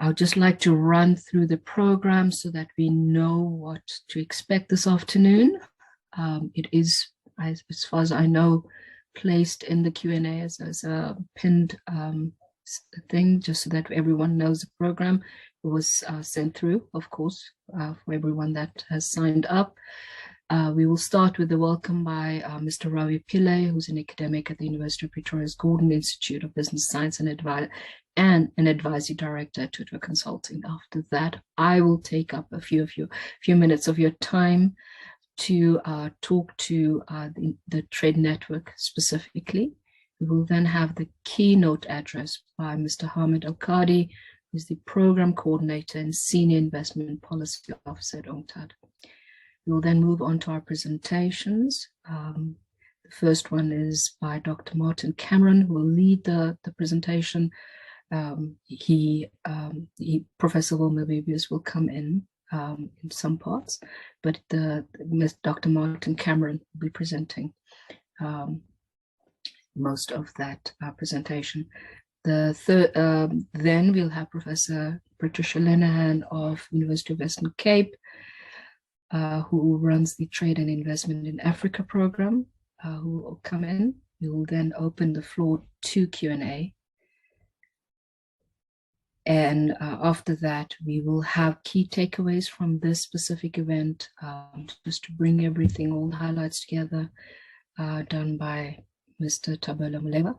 I would just like to run through the program so that we know what to expect this afternoon. It is, as far as I know, placed in the Q&A as a pinned thing, just so that everyone knows the program. It was sent through, of course, for everyone that has signed up. We will start with the welcome by Mr. Ravi Pillay, who's an academic at the University of Pretoria's Gordon Institute of Business Science and an advisory director at Tutwa Consulting. After that, I will take up a few minutes of your time to talk to the trade network specifically. We will then have the keynote address by Mr. Hamid Al-Qadi, who is the program coordinator and senior investment policy officer at UNCTAD. We will then move on to our presentations. The first one is by Dr. Martin Cameron, who will lead the presentation. Professor Wilmer Bebius will come in some parts, but Dr. Martin Cameron will be presenting most of that presentation. Then we'll have Professor Patricia Lenahan of University of Western Cape, who runs the Trade and Investment in Africa program, who will come in. We will then open the floor to Q&A. And after that, we will have key takeaways from this specific event, just to bring everything, all the highlights together, done by Mr. Tabela Muleva,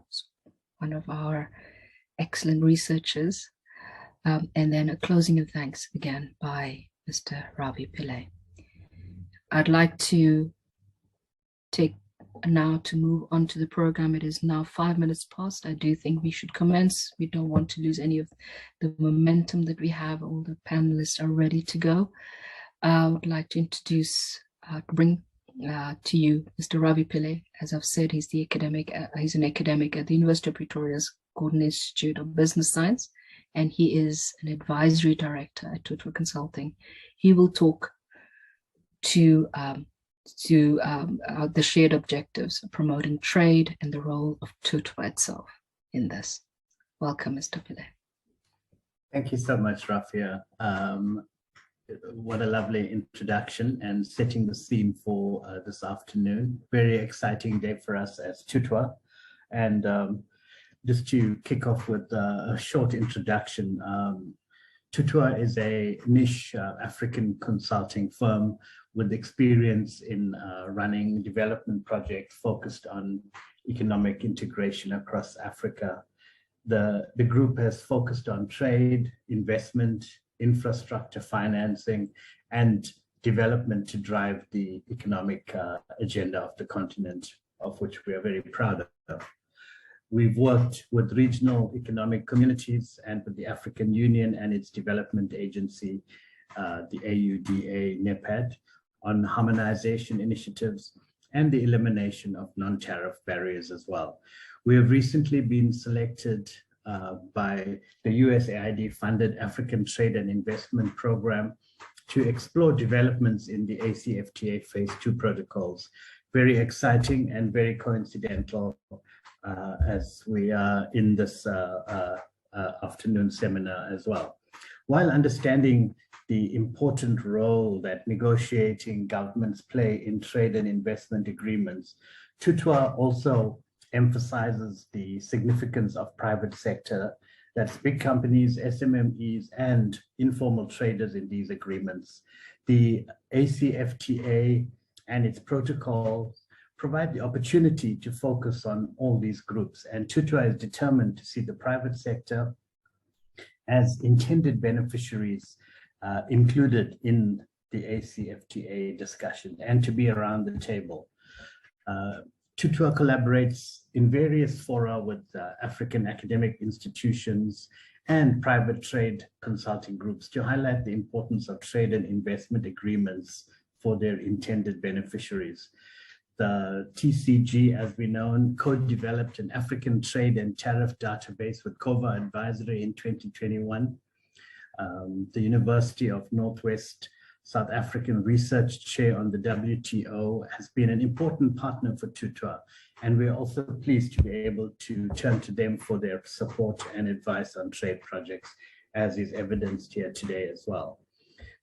one of our excellent researchers. And then a closing of thanks again by Mr. Ravi Pillay. I'd like to take now to move on to the program. It is now 5 minutes past. I do think we should commence. We don't want to lose any of the momentum that we have. All the panelists are ready to go. I would like to introduce, bring to you Mr. Ravi Pillay. As I've said, he's an academic at the University of Pretoria's Gordon Institute of Business Science, and he is an advisory director at Tutwa Consulting. He will talk to the shared objectives of promoting trade and the role of Tutwa itself in this. Welcome, Mr. Pillay. Thank you so much, Rafia. What a lovely introduction and setting the theme for this afternoon. Very exciting day for us as Tutwa. And just to kick off with a short introduction, Tutwa is a niche African consulting firm with experience in running development projects focused on economic integration across Africa. The group has focused on trade, investment, infrastructure financing, and development to drive the economic agenda of the continent, of which we are very proud of. We've worked with regional economic communities and with the African Union and its development agency, the AUDA NEPAD, on harmonization initiatives and the elimination of non-tariff barriers as well. We have recently been selected by the USAID-funded African Trade and Investment Program to explore developments in the ACFTA Phase 2 protocols. Very exciting and very coincidental as we are in this afternoon seminar as well. While understanding the important role that negotiating governments play in trade and investment agreements, Tutwa also emphasizes the significance of private sector, that's big companies, SMMEs, and informal traders in these agreements. The ACFTA and its protocols provide the opportunity to focus on all these groups, and Tutwa is determined to see the private sector as intended beneficiaries included in the ACFTA discussion and to be around the table. Tutwa collaborates in various fora with African academic institutions and private trade consulting groups to highlight the importance of trade and investment agreements for their intended beneficiaries. The TCG, as we know, co-developed an African trade and tariff database with COVA Advisory in 2021. The University of Northwest South African Research Chair on the WTO has been an important partner for Tutwa, and we're also pleased to be able to turn to them for their support and advice on trade projects. as is evidenced here today as well.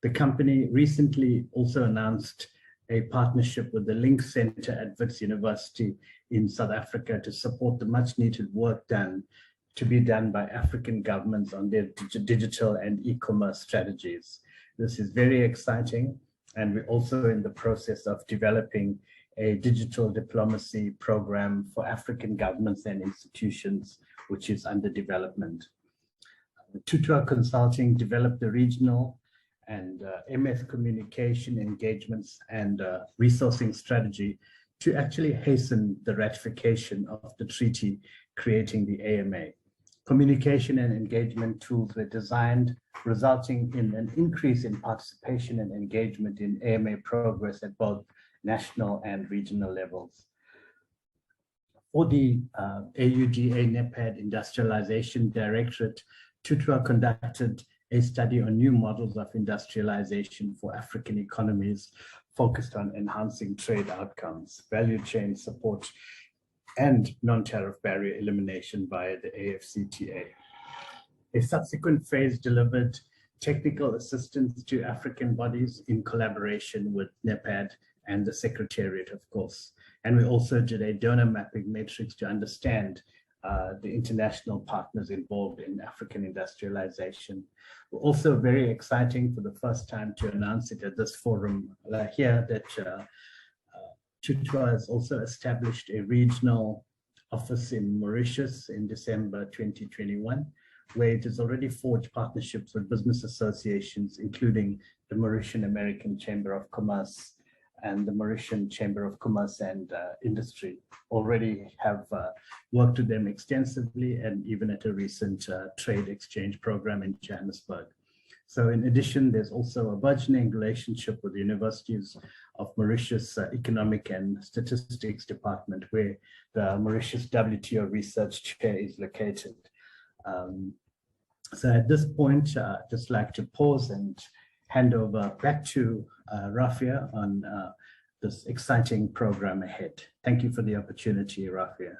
The company recently also announced a partnership with the Link Center at Wits University in South Africa to support the much needed work to be done by African governments on their digital and e-commerce strategies. This is very exciting, and we're also in the process of developing a digital diplomacy program for African governments and institutions, which is under development. Tutwa Consulting developed the regional and MS communication engagements and resourcing strategy to actually hasten the ratification of the treaty creating the AMA. Communication and engagement tools were designed, resulting in an increase in participation and engagement in AMA progress at both national and regional levels. For the AUGA NEPAD Industrialization Directorate, Tutwa conducted a study on new models of industrialization for African economies focused on enhancing trade outcomes, value chain support, and non-tariff barrier elimination via the AFCTA. A subsequent phase delivered technical assistance to African bodies in collaboration with NEPAD and the Secretariat, of course. And we also did a donor mapping matrix to understand the international partners involved in African industrialization. Also very exciting for the first time to announce it at this forum here that Tutwa has also established a regional office in Mauritius in December 2021, where it has already forged partnerships with business associations, including the Mauritian American Chamber of Commerce and the Mauritian Chamber of Commerce and Industry. Already have worked with them extensively, and even at a recent trade exchange program in Johannesburg. So in addition, there's also a burgeoning relationship with the Universities of Mauritius Economic and Statistics Department, where the Mauritius WTO Research Chair is located. So at this point, I'd just like to pause and hand over back to Rafia on this exciting program ahead. Thank you for the opportunity, Rafia.